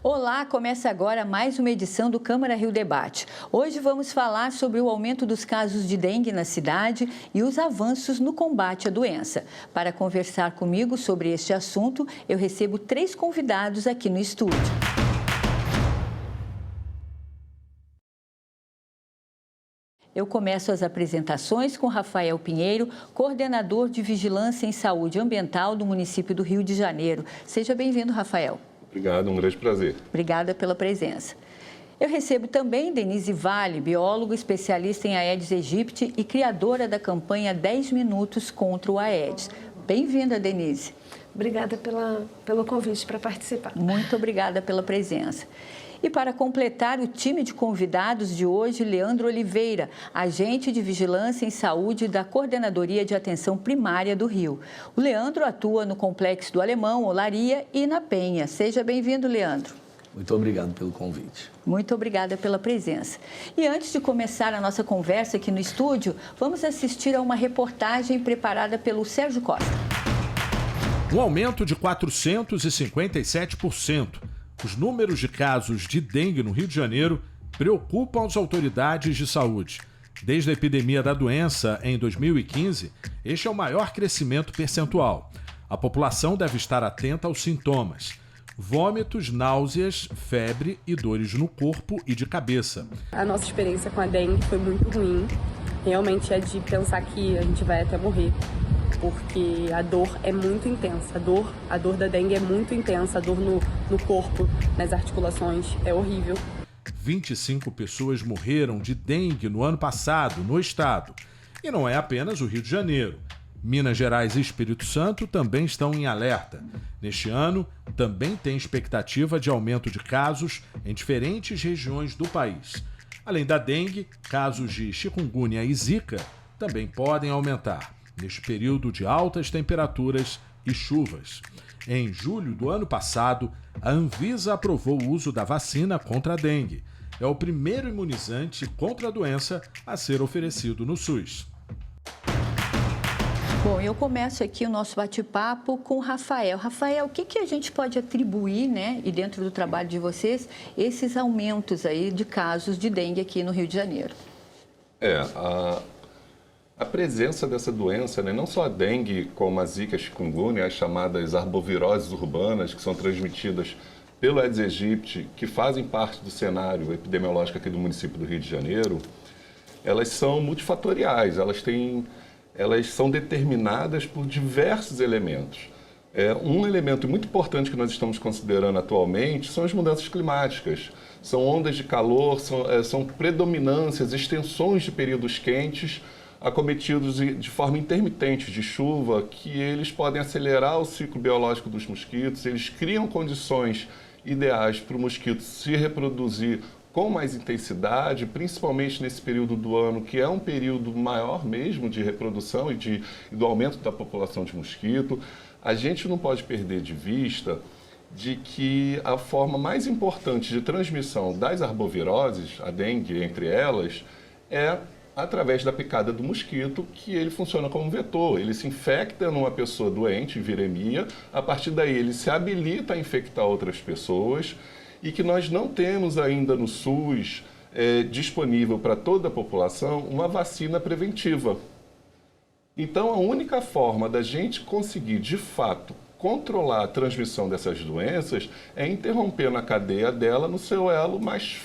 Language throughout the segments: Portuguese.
Olá, começa agora mais uma edição do Câmara Rio Debate. Hoje vamos falar sobre o aumento dos casos de dengue na cidade e os avanços no combate à doença. Para conversar comigo sobre este assunto, eu recebo 3 convidados aqui no estúdio. Eu começo as apresentações com Rafael Pinheiro, coordenador de Vigilância em Saúde Ambiental do município do Rio de Janeiro. Seja bem-vindo, Rafael. Obrigado, um grande prazer. Obrigada pela presença. Eu recebo também Denise Vale, bióloga especialista em Aedes aegypti e criadora da campanha 10 Minutos contra o Aedes. Bem-vinda, Denise. Obrigada pelo convite para participar. Muito obrigada pela presença. E para completar o time de convidados de hoje, Leandro Oliveira, agente de Vigilância em Saúde da Coordenadoria de Atenção Primária do Rio. O Leandro atua no Complexo do Alemão, Olaria e na Penha. Seja bem-vindo, Leandro. Muito obrigado pelo convite. Muito obrigada pela presença. E antes de começar a nossa conversa aqui no estúdio, vamos assistir a uma reportagem preparada pelo Sérgio Costa. Um aumento de 457%. Os números de casos de dengue no Rio de Janeiro preocupam as autoridades de saúde. Desde a epidemia da doença em 2015, este é o maior crescimento percentual. A população deve estar atenta aos sintomas: vômitos, náuseas, febre e dores no corpo e de cabeça. A nossa experiência com a dengue foi muito ruim. Realmente é de pensar que a gente vai até morrer, porque a dor é muito intensa. A dor da dengue é muito intensa, a dor no corpo, nas articulações, é horrível. 25 pessoas morreram de dengue no ano passado, no estado. E não é apenas o Rio de Janeiro. Minas Gerais e Espírito Santo também estão em alerta. Neste ano, também tem expectativa de aumento de casos em diferentes regiões do país. Além da dengue, casos de chikungunya e zika também podem aumentar neste período de altas temperaturas e chuvas. Em julho do ano passado, a Anvisa aprovou o uso da vacina contra a dengue. É o primeiro imunizante contra a doença a ser oferecido no SUS. Bom, eu começo aqui o nosso bate-papo com o Rafael. Rafael, o que a gente pode atribuir, né, e dentro do trabalho de vocês, esses aumentos aí de casos de dengue aqui no Rio de Janeiro? A presença dessa doença, né, não só a dengue, como a zika, a chikungunya, as chamadas arboviroses urbanas, que são transmitidas pelo Aedes aegypti, que fazem parte do cenário epidemiológico aqui do município do Rio de Janeiro, elas são multifatoriais, elas são determinadas por diversos elementos. Um elemento muito importante que nós estamos considerando atualmente são as mudanças climáticas. São ondas de calor, são predominâncias, extensões de períodos quentes, acometidos de forma intermitente de chuva, que eles podem acelerar o ciclo biológico dos mosquitos, eles criam condições ideais para o mosquito se reproduzir com mais intensidade, principalmente nesse período do ano, que é um período maior mesmo de reprodução e do aumento da população de mosquito. A gente não pode perder de vista de que a forma mais importante de transmissão das arboviroses, a dengue entre elas, é através da picada do mosquito, que ele funciona como vetor. Ele se infecta numa pessoa doente, viremia, a partir daí ele se habilita a infectar outras pessoas, e que nós não temos ainda no SUS disponível para toda a população uma vacina preventiva. Então, a única forma da gente conseguir, de fato, controlar a transmissão dessas doenças é interromper na cadeia dela no seu elo mais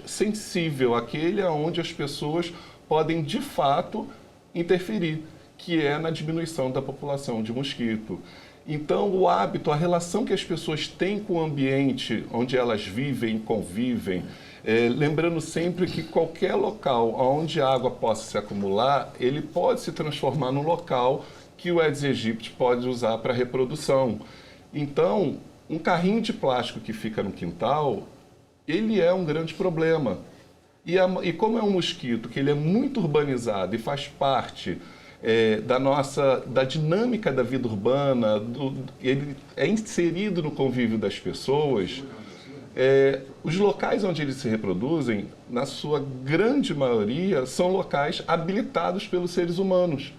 sensível, aquele onde as pessoas podem, de fato, interferir, que é na diminuição da população de mosquito. Então, o hábito, a relação que as pessoas têm com o ambiente onde elas vivem, convivem, lembrando sempre que qualquer local onde a água possa se acumular, ele pode se transformar num local que o Aedes aegypti pode usar para reprodução. Então, um carrinho de plástico que fica no quintal, ele é um grande problema. E como é um mosquito que ele é muito urbanizado e faz parte da dinâmica da vida urbana, ele é inserido no convívio das pessoas, os locais onde eles se reproduzem, na sua grande maioria, são locais habilitados pelos seres humanos.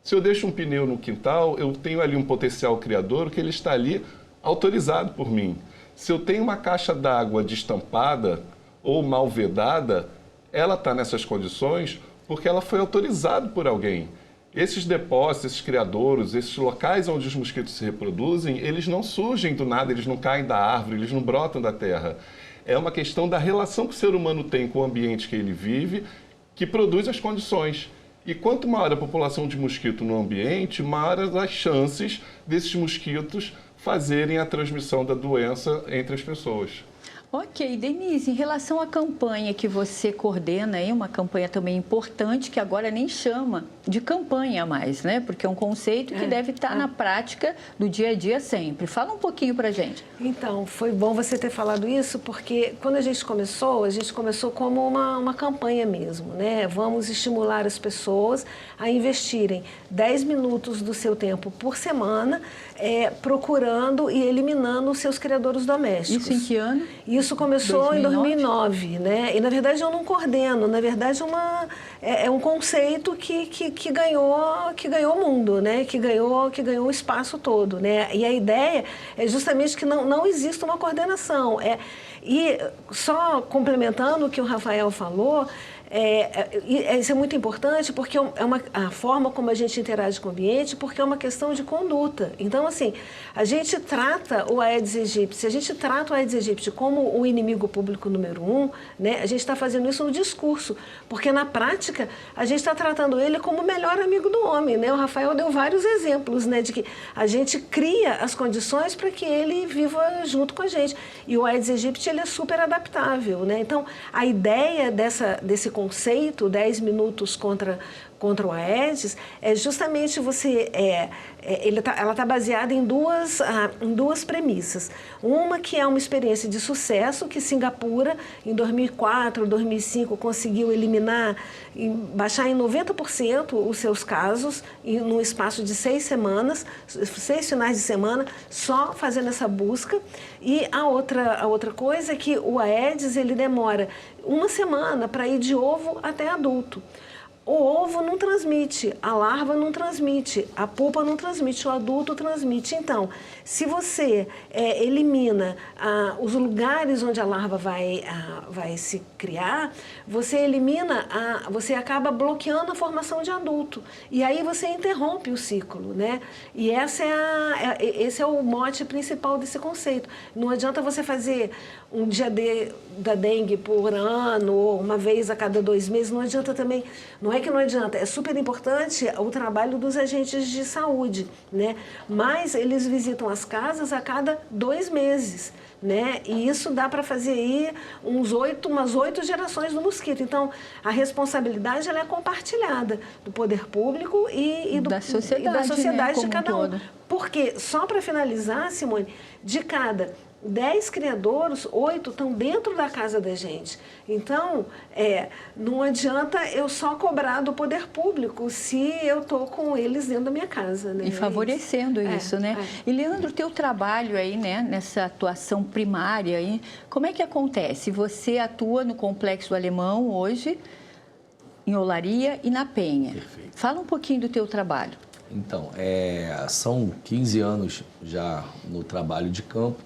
Se eu deixo um pneu no quintal, eu tenho ali um potencial criador que ele está ali autorizado por mim. Se eu tenho uma caixa d'água destampada ou mal vedada, ela está nessas condições porque ela foi autorizada por alguém. Esses depósitos, esses criadouros, esses locais onde os mosquitos se reproduzem, eles não surgem do nada, eles não caem da árvore, eles não brotam da terra. É uma questão da relação que o ser humano tem com o ambiente que ele vive, que produz as condições. E quanto maior a população de mosquito no ambiente, maiores as chances desses mosquitos fazerem a transmissão da doença entre as pessoas. Ok, Denise, em relação à campanha que você coordena, aí, uma campanha também importante, que agora nem chama de campanha mais, né? Porque é um conceito que deve estar na prática do dia a dia sempre. Fala um pouquinho pra gente. Então, foi bom você ter falado isso, porque quando a gente começou como uma campanha mesmo, né? Vamos estimular as pessoas a investirem 10 minutos do seu tempo por semana, procurando e eliminando os seus criadouros domésticos. Isso em que ano? Isso começou 2009? Em 2009, né? E, na verdade, eu não coordeno. Na verdade, é um conceito que ganhou o mundo, né? Que ganhou o espaço todo, né? E a ideia é justamente que não existe uma coordenação. E só complementando o que o Rafael falou, isso é muito importante porque a forma como a gente interage com o ambiente, porque é uma questão de conduta. Então, assim, a gente trata o Aedes aegypti, a gente trata o Aedes aegypti como o inimigo público número 1, né? A gente está fazendo isso no discurso, porque na prática a gente está tratando ele como o melhor amigo do homem, né? O Rafael deu vários exemplos, né, de que a gente cria as condições para que ele viva junto com a gente. E o Aedes aegypti, ele é super adaptável, né? Então, a ideia desse conceito, 10 minutos contra o Aedes, é justamente ela está baseada em duas premissas. Uma que é uma experiência de sucesso, que Singapura, em 2004, 2005, conseguiu baixar em 90% os seus casos, num espaço de 6 semanas, 6 finais de semana, só fazendo essa busca. E a outra coisa é que o Aedes, ele demora 1 semana para ir de ovo até adulto. O ovo não transmite, a larva não transmite, a pupa não transmite, o adulto transmite. Então, se você elimina os lugares onde a larva vai se criar, você acaba bloqueando a formação de adulto. E aí você interrompe o ciclo, né? E esse é o mote principal desse conceito. Não adianta você fazer um dia da dengue por ano, ou uma vez a cada 2 meses, não adianta também. Não é que não adianta, é super importante o trabalho dos agentes de saúde, né? Mas eles visitam as casas a cada 2 meses, né? E isso dá para fazer aí umas 8 gerações do mosquito. Então, a responsabilidade ela é compartilhada do poder público e da sociedade, né? De cada um. Porque, só para finalizar, Simone, de cada 10 criadouros, 8 estão dentro da casa da gente. Então, não adianta eu só cobrar do poder público se eu estou com eles dentro da minha casa, né? E favorecendo isso, né? E, Leandro, o teu trabalho aí, né, nessa atuação primária aí, como é que acontece? Você atua no Complexo Alemão hoje, em Olaria e na Penha. Perfeito. Fala um pouquinho do teu trabalho. Então, são 15 anos já no trabalho de campo.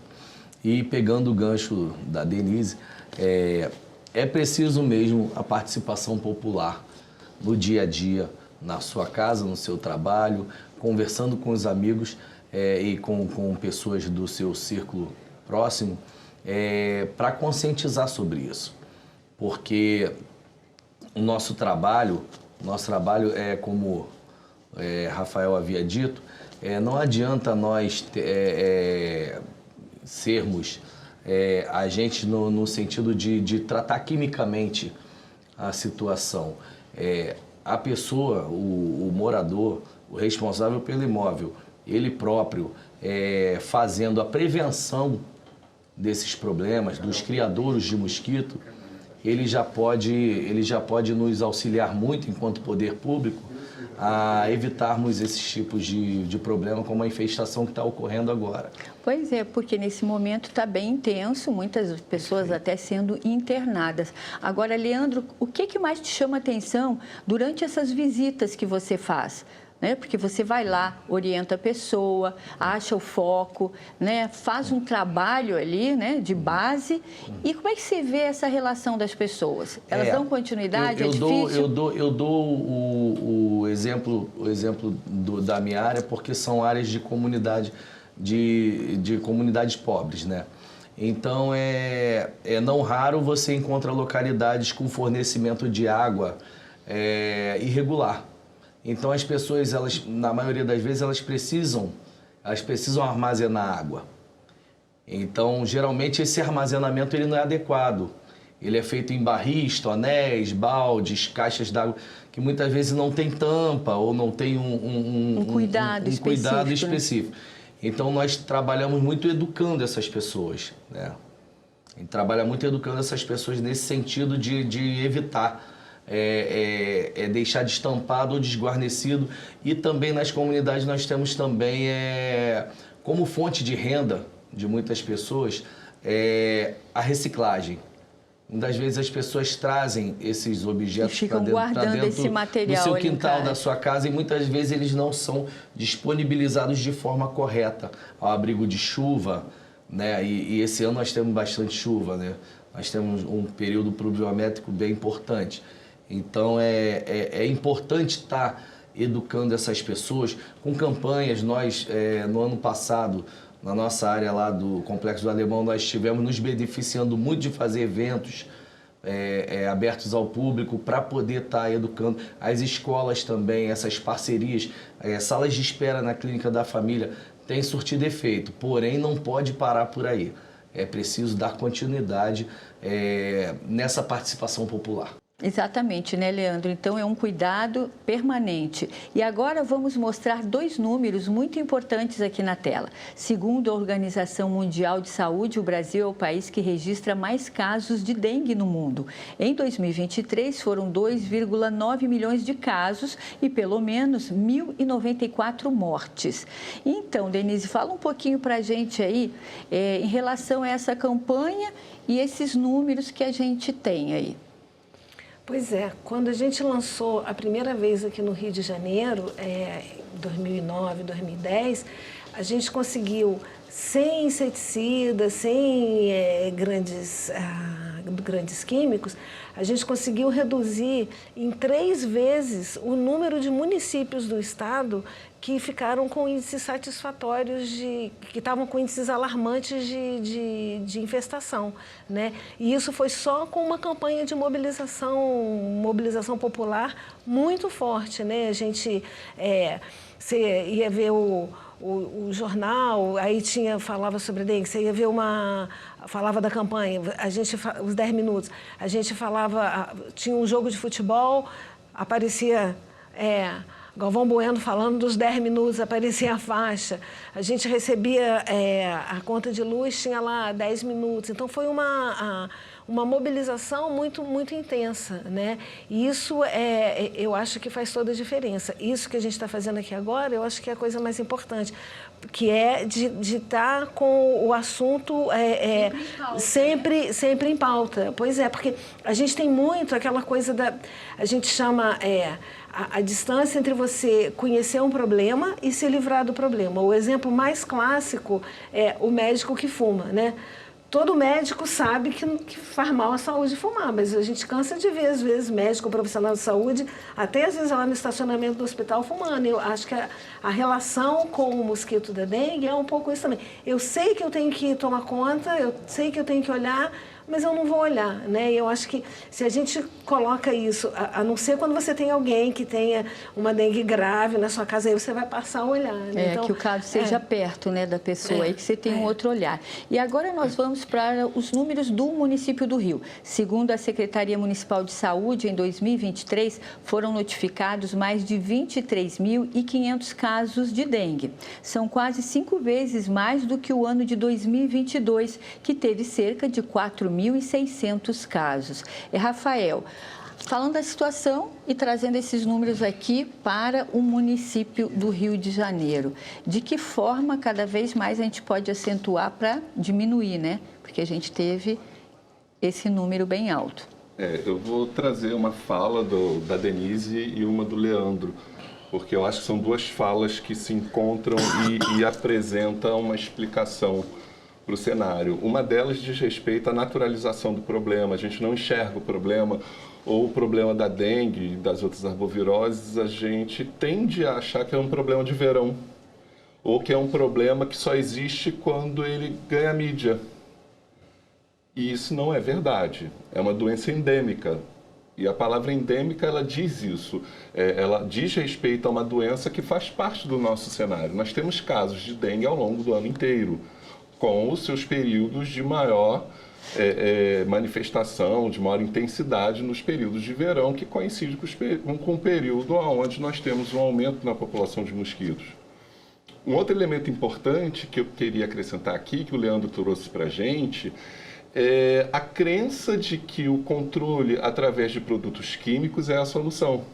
E pegando o gancho da Denise, é preciso mesmo a participação popular no dia a dia, na sua casa, no seu trabalho, conversando com os amigos e com pessoas do seu círculo próximo, para conscientizar sobre isso. Porque o nosso trabalho é como Rafael havia dito, não adianta nós sermos agentes no sentido de tratar quimicamente a situação. A pessoa, o morador, o responsável pelo imóvel, ele próprio fazendo a prevenção desses problemas, dos criadouros de mosquito, ele já pode nos auxiliar muito enquanto poder público a evitarmos esses tipos de problema, como a infestação que está ocorrendo agora. Pois é, porque nesse momento está bem intenso, muitas pessoas até sendo internadas. Agora, Leandro, o que mais te chama a atenção durante essas visitas que você faz? né? Porque você vai lá, orienta a pessoa, acha o foco, né? Faz um trabalho ali, né? De base. E como é que você vê essa relação das pessoas? Elas dão continuidade? É difícil? Eu dou o exemplo da minha área, porque são áreas de comunidade, de comunidades pobres, né? Então, é não raro você encontra localidades com fornecimento de água irregular. Então, as pessoas, na maioria das vezes, elas precisam armazenar água. Então, geralmente, esse armazenamento ele não é adequado. Ele é feito em barris, tonéis, baldes, caixas d'água, que muitas vezes não tem tampa ou não tem um cuidado específico. Né? Então, nós trabalhamos muito educando essas pessoas, né? A gente trabalha muito educando essas pessoas nesse sentido de evitar deixar destampado ou desguarnecido. E também nas comunidades nós temos também, como fonte de renda de muitas pessoas, a reciclagem. Muitas vezes as pessoas trazem esses objetos para dentro esse material do seu quintal, da sua casa, e muitas vezes eles não são disponibilizados de forma correta ao abrigo de chuva, né? E esse ano nós temos bastante chuva, né? Nós temos um período pluviométrico bem importante. Então é importante estar educando essas pessoas com campanhas. Nós, no ano passado, na nossa área lá do Complexo do Alemão, nós estivemos nos beneficiando muito de fazer eventos abertos ao público para poder estar educando. As escolas também, essas parcerias, salas de espera na Clínica da Família, tem surtido efeito, porém não pode parar por aí. É preciso dar continuidade nessa participação popular. Exatamente, né, Leandro? Então, é um cuidado permanente. E agora vamos mostrar 2 números muito importantes aqui na tela. Segundo a Organização Mundial de Saúde, o Brasil é o país que registra mais casos de dengue no mundo. Em 2023, foram 2,9 milhões de casos e pelo menos 1.094 mortes. Então, Denise, fala um pouquinho para a gente aí em relação a essa campanha e esses números que a gente tem aí. Pois é, quando a gente lançou a primeira vez aqui no Rio de Janeiro, em 2009, 2010, a gente conseguiu, sem inseticidas, sem grandes químicos, a gente conseguiu reduzir em 3 vezes o número de municípios do estado que ficaram com índices satisfatórios, que estavam com índices alarmantes de infestação, né? E isso foi só com uma campanha de mobilização popular muito forte, né? A gente, você ia ver o jornal, aí falava sobre dengue, você ia ver falava da campanha, os 10 minutos, a gente falava, tinha um jogo de futebol, aparecia Galvão Bueno falando dos 10 minutos, aparecia a faixa, a gente recebia a conta de luz, tinha lá 10 minutos, então foi uma mobilização muito, muito intensa, né? E isso eu acho que faz toda a diferença. Isso que a gente está fazendo aqui agora, eu acho que é a coisa mais importante, que é de estar com o assunto sempre em pauta. Pois é, porque a gente tem muito aquela coisa a gente chama a distância entre você conhecer um problema e se livrar do problema. O exemplo mais clássico é o médico que fuma, né? Todo médico sabe que faz mal à saúde fumar, mas a gente cansa de ver, às vezes, médico, profissional de saúde, até às vezes lá no estacionamento do hospital fumando. Eu acho que a relação com o mosquito da dengue é um pouco isso também. Eu sei que eu tenho que tomar conta, eu sei que eu tenho que olhar, mas eu não vou olhar, né? E eu acho que se a gente coloca isso, a não ser quando você tem alguém que tenha uma dengue grave na sua casa, aí você vai passar a olhar, né? Então, que o caso seja perto, né, da pessoa, aí que você tem um outro olhar. E agora nós vamos para os números do município do Rio. Segundo a Secretaria Municipal de Saúde, em 2023, foram notificados mais de 23.500 casos de dengue. São quase 5 vezes mais do que o ano de 2022, que teve cerca de 4.600 casos. Rafael, falando da situação e trazendo esses números aqui para o município do Rio de Janeiro, de que forma cada vez mais a gente pode acentuar para diminuir, né? Porque a gente teve esse número bem alto. Eu vou trazer uma fala da Denise e uma do Leandro. porque eu acho que são duas falas que se encontram e apresentam uma explicação para o cenário. Uma delas diz respeito à naturalização do problema. A gente não enxerga o problema, ou o problema da dengue e das outras arboviroses, a gente tende a achar que é um problema de verão, ou que é um problema que só existe quando ele ganha mídia. E isso não é verdade. É uma doença endêmica. E a palavra endêmica, ela diz isso. Ela diz respeito a uma doença que faz parte do nosso cenário. Nós temos casos de dengue ao longo do ano inteiro, com os seus períodos de maior manifestação, de maior intensidade nos períodos de verão, que coincide com o período onde nós temos um aumento na população de mosquitos. Um outro elemento importante que eu queria acrescentar aqui, que o Leandro trouxe para a gente, é a crença de que o controle através de produtos químicos é a solução.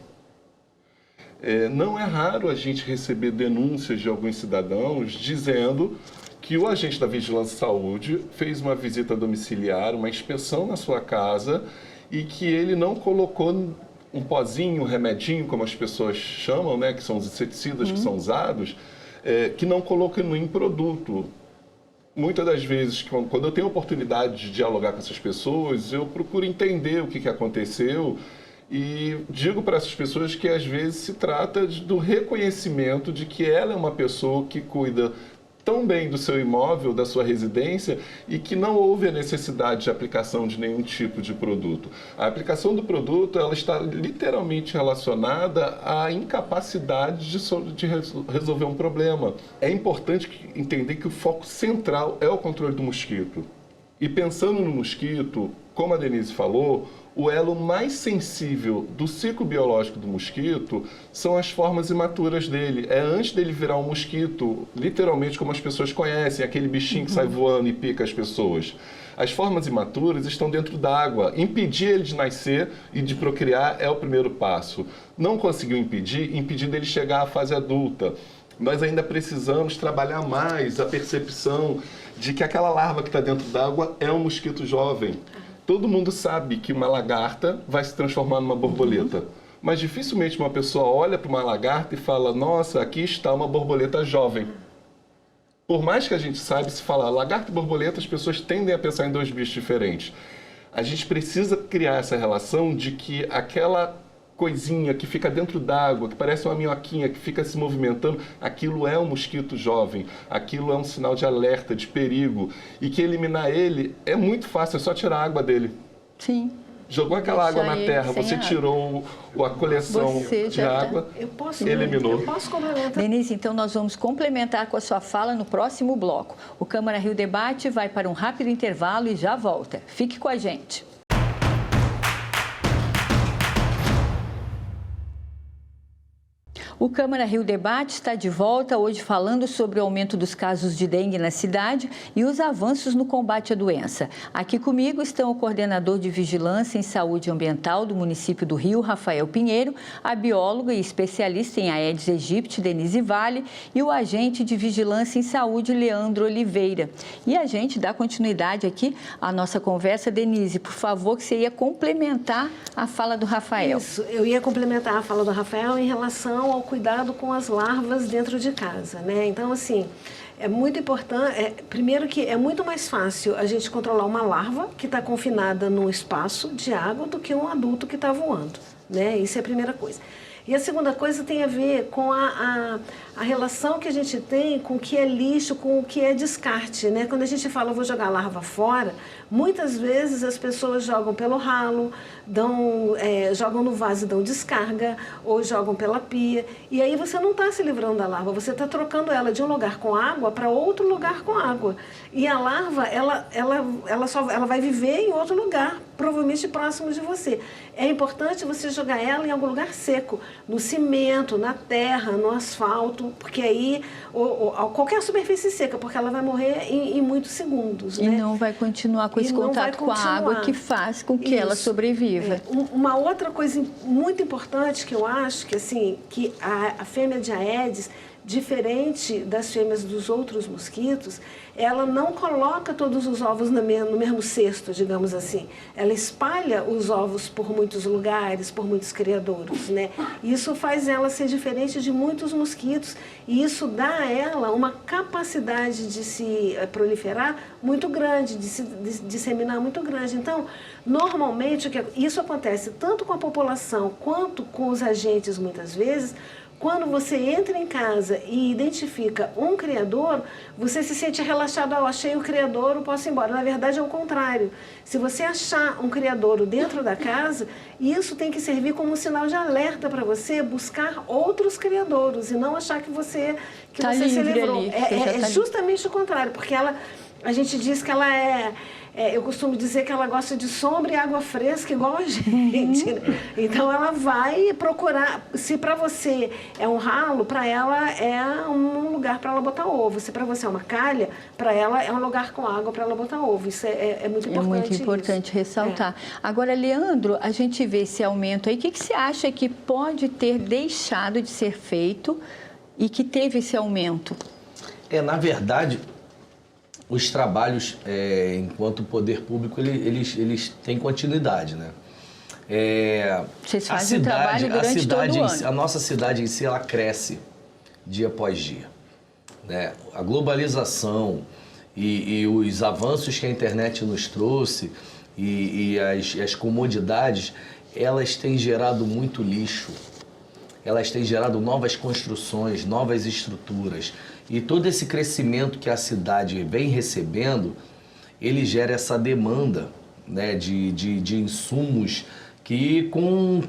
Não é raro a gente receber denúncias de alguns cidadãos dizendo que o agente da Vigilância em Saúde fez uma visita domiciliar, uma inspeção na sua casa e que ele não colocou um pozinho, um remedinho, como as pessoas chamam, né, que são os inseticidas que são usados, que não colocou em produto. Muitas das vezes, quando eu tenho a oportunidade de dialogar com essas pessoas, eu procuro entender o que aconteceu e digo para essas pessoas que às vezes se trata do reconhecimento de que ela é uma pessoa que cuida tão bem do seu imóvel, da sua residência, e que não houve a necessidade de aplicação de nenhum tipo de produto. A aplicação do produto, ela está literalmente relacionada à incapacidade de resolver um problema. É importante entender que o foco central é o controle do mosquito. E pensando no mosquito, como a Denise falou, o elo mais sensível do ciclo biológico do mosquito são as formas imaturas dele. É antes dele virar um mosquito, literalmente como as pessoas conhecem, aquele bichinho que sai voando e pica as pessoas. As formas imaturas estão dentro d'água. Impedir ele de nascer e de procriar é o primeiro passo. Não conseguiu impedir dele chegar à fase adulta. Nós ainda precisamos trabalhar mais a percepção de que aquela larva que está dentro d'água é um mosquito jovem. Todo mundo sabe que uma lagarta vai se transformar numa borboleta. Mas dificilmente uma pessoa olha para uma lagarta e fala, nossa, aqui está uma borboleta jovem. Por mais que a gente saiba, se falar lagarta e borboleta, as pessoas tendem a pensar em dois bichos diferentes. A gente precisa criar essa relação de que aquela coisinha que fica dentro d'água, que parece uma minhoquinha, que fica se movimentando, aquilo é um mosquito jovem, aquilo é um sinal de alerta, de perigo, e que eliminar ele é muito fácil, é só tirar a água dele. Sim. Jogou aquela água na terra, você tirou a coleção de água, eliminou. Eu posso complementar? Denise, então nós vamos complementar com a sua fala no próximo bloco. O Câmara Rio Debate vai para um rápido intervalo e já volta. Fique com a gente. O Câmara Rio Debate está de volta hoje falando sobre o aumento dos casos de dengue na cidade e os avanços no combate à doença. Aqui comigo estão o coordenador de Vigilância em Saúde Ambiental do município do Rio, Rafael Pinheiro, a bióloga e especialista em Aedes aegypti, Denise Vale, e o agente de Vigilância em Saúde, Leandro Oliveira. E a gente dá continuidade aqui à nossa conversa. Denise, por favor, que você ia complementar a fala do Rafael. Isso, eu ia complementar a fala do Rafael em relação ao cuidado com as larvas dentro de casa, né? Então, assim, é muito importante, primeiro que é muito mais fácil a gente controlar uma larva que está confinada num espaço de água do que um adulto que está voando, né? Isso é a primeira coisa. E a segunda coisa tem a ver com a relação que a gente tem com o que é lixo, com o que é descarte, né? Quando a gente fala, eu vou jogar a larva fora, muitas vezes as pessoas jogam pelo ralo, jogam no vaso e dão descarga, ou jogam pela pia, e aí você não está se livrando da larva, você está trocando ela de um lugar com água para outro lugar com água. E a larva, ela vai viver em outro lugar, provavelmente próximo de você. É importante você jogar ela em algum lugar seco, no cimento, na terra, no asfalto, porque aí, qualquer superfície seca, porque ela vai morrer em muitos segundos. E não vai continuar com esse contato com a água que faz com que ela sobreviva. Uma outra coisa muito importante que eu acho que, assim, que a fêmea de Aedes diferente das fêmeas dos outros mosquitos, ela não coloca todos os ovos no mesmo cesto, digamos assim. Ela espalha os ovos por muitos lugares, por muitos criadouros, né? Isso faz ela ser diferente de muitos mosquitos e isso dá a ela uma capacidade de se proliferar muito grande, de se disseminar muito grande. Então, normalmente, isso acontece tanto com a população quanto com os agentes, muitas vezes. Quando você entra em casa e identifica um criador, você se sente relaxado, eu achei o criador, eu posso ir embora. Na verdade, é o contrário. Se você achar um criador dentro da casa, isso tem que servir como um sinal de alerta para você buscar outros criadouros e não achar que você se livrou. É justamente o contrário, porque a gente diz que ela eu costumo dizer que ela gosta de sombra e água fresca igual a gente. Né? Então, ela vai procurar, se para você é um ralo, para ela é um lugar para ela botar ovo. Se para você é uma calha, para ela é um lugar com água para ela botar ovo. Isso é muito importante. É muito importante ressaltar. Agora, Leandro, a gente vê esse aumento aí. O que você acha que pode ter deixado de ser feito e que teve esse aumento? Na verdade, os trabalhos, enquanto poder público, eles têm continuidade, né? Vocês fazem um trabalho durante todo o ano. A nossa cidade em si, ela cresce dia após dia, né? A globalização e os avanços que a internet nos trouxe e as comodidades, elas têm gerado muito lixo. Elas têm gerado novas construções, novas estruturas. E todo esse crescimento que a cidade vem recebendo, ele gera essa demanda, né, de insumos que com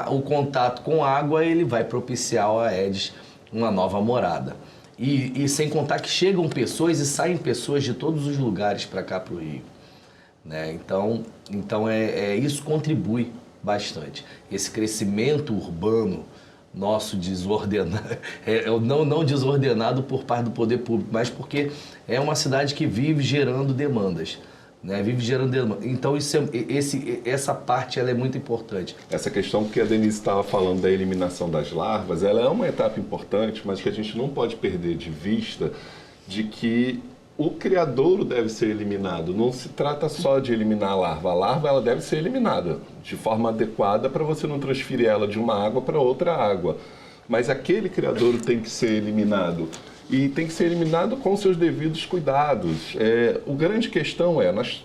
o contato com a água ele vai propiciar ao Aedes uma nova morada. E sem contar que chegam pessoas e saem pessoas de todos os lugares para cá, para o Rio. Né? Então isso contribui bastante. Esse crescimento urbano nosso desordenado, não desordenado por parte do poder público, mas porque é uma cidade que vive gerando demandas. Né? Vive gerando demanda. Então, essa parte ela é muito importante. Essa questão que a Denise estava falando da eliminação das larvas, ela é uma etapa importante, mas que a gente não pode perder de vista de que o criadouro deve ser eliminado. Não se trata só de eliminar a larva. A larva ela deve ser eliminada de forma adequada para você não transferir ela de uma água para outra água. Mas aquele criadouro tem que ser eliminado. E tem que ser eliminado com seus devidos cuidados. O grande questão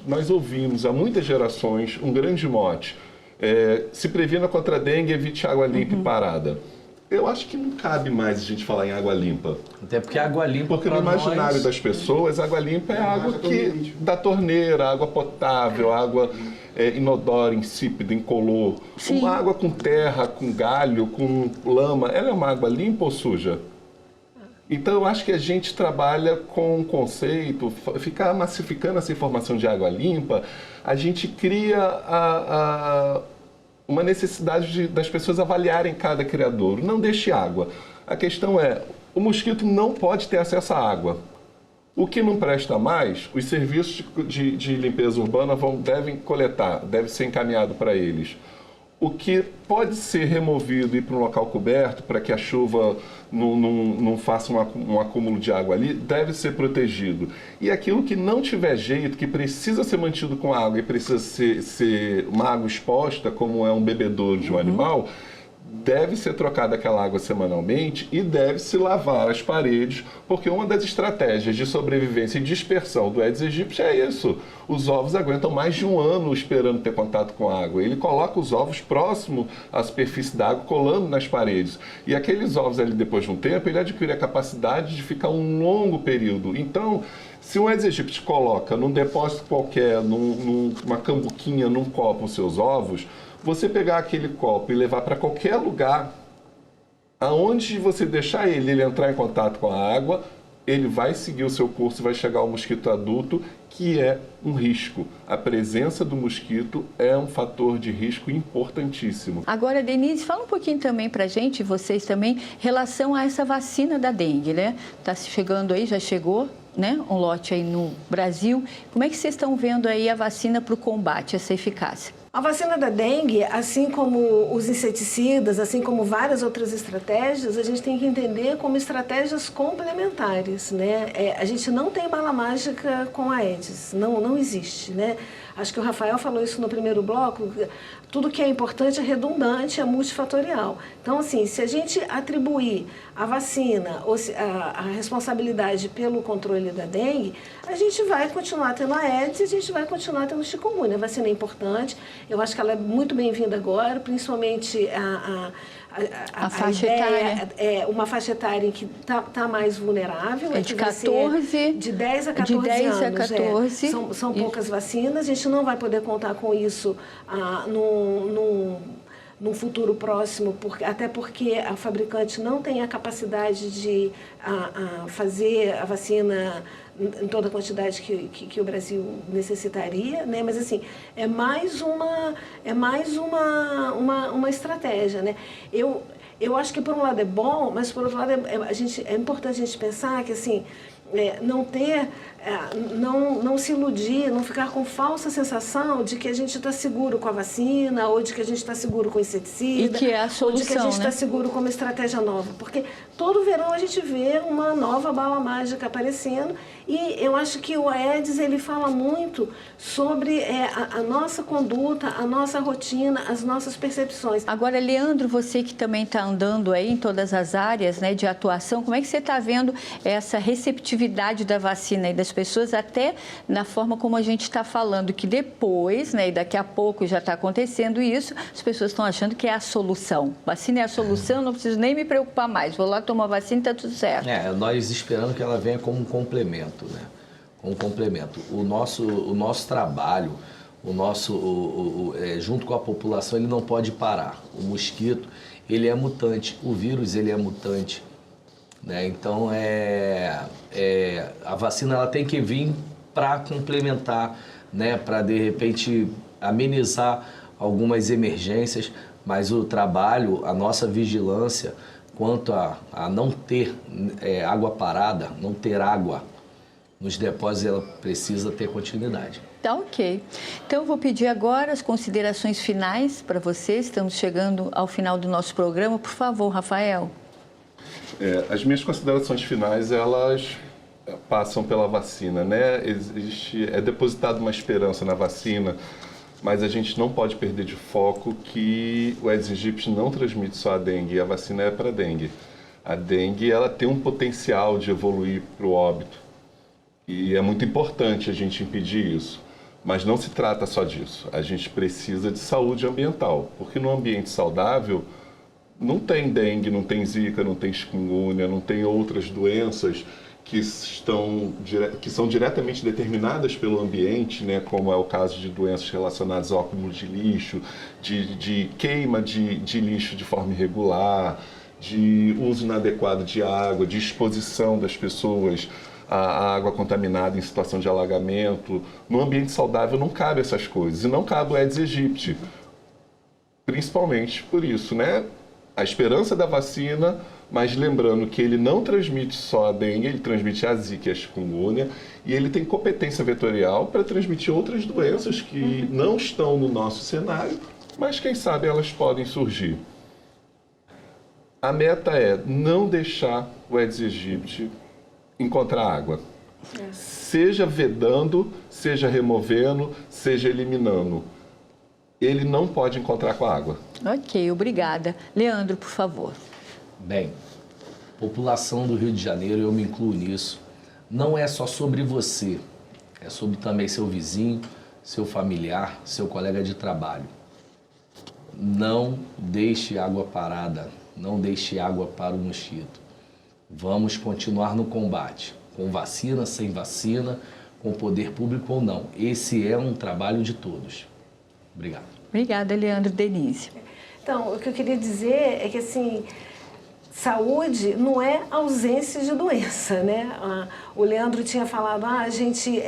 nós ouvimos há muitas gerações um grande mote. Se previna contra a dengue, evite água limpa e parada. Eu acho que não cabe mais a gente falar em água limpa. Até porque água limpa, porque no imaginário das pessoas, água limpa é água da torneira, água potável, água inodora, insípida, incolor. Sim. Uma água com terra, com galho, com lama, ela é uma água limpa ou suja? Então, eu acho que a gente trabalha com um conceito, ficar massificando essa informação de água limpa, a gente cria uma necessidade das pessoas avaliarem cada criadouro. Não deixe água. A questão o mosquito não pode ter acesso à água. O que não presta mais, os serviços de limpeza urbana devem coletar, deve ser encaminhado para eles. O que pode ser removido e ir para um local coberto, para que a chuva não faça um acúmulo de água ali, deve ser protegido. E aquilo que não tiver jeito, que precisa ser mantido com água e precisa ser uma água exposta, como é um bebedouro de um animal, deve ser trocada aquela água semanalmente e deve-se lavar as paredes, porque uma das estratégias de sobrevivência e dispersão do Aedes aegypti é isso. Os ovos aguentam mais de um ano esperando ter contato com a água. Ele coloca os ovos próximo à superfície da água, colando nas paredes. E aqueles ovos ali, depois de um tempo, ele adquire a capacidade de ficar um longo período. Então, se um Aedes aegypti coloca num depósito qualquer, numa cambuquinha, num copo, os seus ovos, você pegar aquele copo e levar para qualquer lugar, aonde você deixar ele entrar em contato com a água, ele vai seguir o seu curso e vai chegar ao mosquito adulto, que é um risco. A presença do mosquito é um fator de risco importantíssimo. Agora, Denise, fala um pouquinho também para a gente, vocês também, em relação a essa vacina da dengue, né? Está chegando aí, já chegou, né? Um lote aí no Brasil. Como é que vocês estão vendo aí a vacina para o combate, essa eficácia? A vacina da dengue, assim como os inseticidas, assim como várias outras estratégias, a gente tem que entender como estratégias complementares, né? A gente não tem bala mágica com a Aedes, não existe, né? Acho que o Rafael falou isso no primeiro bloco, tudo que é importante é redundante, é multifatorial. Então, assim, se a gente atribuir a vacina, ou a responsabilidade pelo controle da dengue, a gente vai continuar tendo a Aedes e a gente vai continuar tendo chikungunya. A vacina é importante, eu acho que ela é muito bem-vinda agora, principalmente a faixa etária. É uma faixa etária que tá mais vulnerável. É de 14... De 10 a 14 de 10 anos. A 14. São poucas vacinas, a gente não vai poder contar com isso num futuro próximo, até porque a fabricante não tem a capacidade de fazer a vacina em toda a quantidade que o Brasil necessitaria, né? Mas assim, é mais uma estratégia, né? Eu acho que por um lado é bom, mas por outro lado é importante a gente pensar que assim, não se iludir, não ficar com falsa sensação de que a gente está seguro com a vacina ou de que a gente está seguro com o inseticida. E que é a solução, ou de que a gente está seguro com uma estratégia nova. Porque todo verão a gente vê uma nova bala mágica aparecendo e eu acho que o Aedes ele fala muito sobre a nossa conduta, a nossa rotina, as nossas percepções. Agora, Leandro, você que também está andando aí em todas as áreas, né, de atuação, como é que você está vendo essa receptividade da vacina e das pessoas, até na forma como a gente está falando, que depois, né, e daqui a pouco já está acontecendo isso, as pessoas estão achando que é a solução. Vacina é a solução, não preciso nem me preocupar mais, vou lá tomar a vacina e está tudo certo. Nós esperando que ela venha como um complemento, né? Como um complemento. O nosso trabalho, junto com a população, ele não pode parar. O mosquito, ele é mutante, o vírus, ele é mutante. Né? Então, a vacina ela tem que vir para complementar, né? Para, de repente, amenizar algumas emergências, mas o trabalho, a nossa vigilância quanto a não ter água parada, não ter água nos depósitos, ela precisa ter continuidade. Tá ok. Então, eu vou pedir agora as considerações finais para vocês. Estamos chegando ao final do nosso programa. Por favor, Rafael. As minhas considerações finais, elas passam pela vacina, né? É depositada uma esperança na vacina, mas a gente não pode perder de foco que o Aedes aegypti não transmite só a dengue, e a vacina é para dengue. A dengue, ela tem um potencial de evoluir para o óbito, e é muito importante a gente impedir isso. Mas não se trata só disso, a gente precisa de saúde ambiental, porque no ambiente saudável não tem dengue, não tem zika, não tem chikungunya, não tem outras doenças que são diretamente determinadas pelo ambiente, né, como é o caso de doenças relacionadas ao acúmulo de lixo, de queima de lixo de forma irregular, de uso inadequado de água, de exposição das pessoas à água contaminada em situação de alagamento. No ambiente saudável não cabe essas coisas, e não cabe o Aedes aegypti, principalmente por isso, né? A esperança da vacina, mas lembrando que ele não transmite só a dengue, ele transmite a zika e a chikungunya, e ele tem competência vetorial para transmitir outras doenças que não estão no nosso cenário, mas quem sabe elas podem surgir. A meta é não deixar o Aedes aegypti encontrar água. Seja vedando, seja removendo, seja eliminando. Ele não pode encontrar com a água. Ok, obrigada. Leandro, por favor. Bem, população do Rio de Janeiro, eu me incluo nisso, não é só sobre você, é sobre também seu vizinho, seu familiar, seu colega de trabalho. Não deixe água parada, não deixe água para o mosquito. Vamos continuar no combate, com vacina, sem vacina, com poder público ou não. Esse é um trabalho de todos. Obrigado. Obrigada, Leandro. Denise. Então, o que eu queria dizer é que, assim, saúde não é ausência de doença, né? O Leandro tinha falado, a gente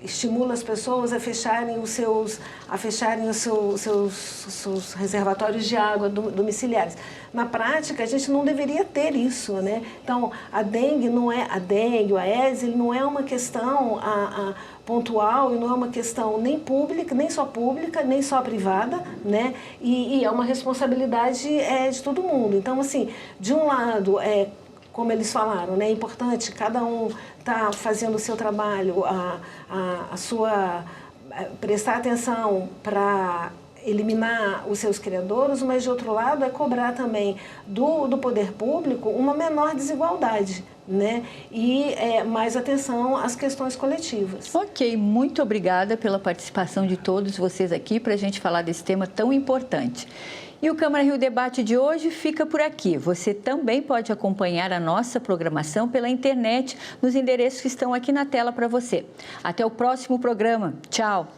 estimula as pessoas a fecharem os seus reservatórios de água domiciliares. Na prática, a gente não deveria ter isso, né? Então, a dengue, o Aedes, ele não é uma questão pontual e não é uma questão nem pública, nem só privada, né? E é uma responsabilidade de todo mundo. Então, assim, de um lado, como eles falaram, né, é importante cada um estar fazendo o seu trabalho, prestar atenção para eliminar os seus criadouros, mas de outro lado é cobrar também do poder público uma menor desigualdade, né? E mais atenção às questões coletivas. Ok, muito obrigada pela participação de todos vocês aqui para a gente falar desse tema tão importante. E o Câmara Rio Debate de hoje fica por aqui. Você também pode acompanhar a nossa programação pela internet nos endereços que estão aqui na tela para você. Até o próximo programa. Tchau!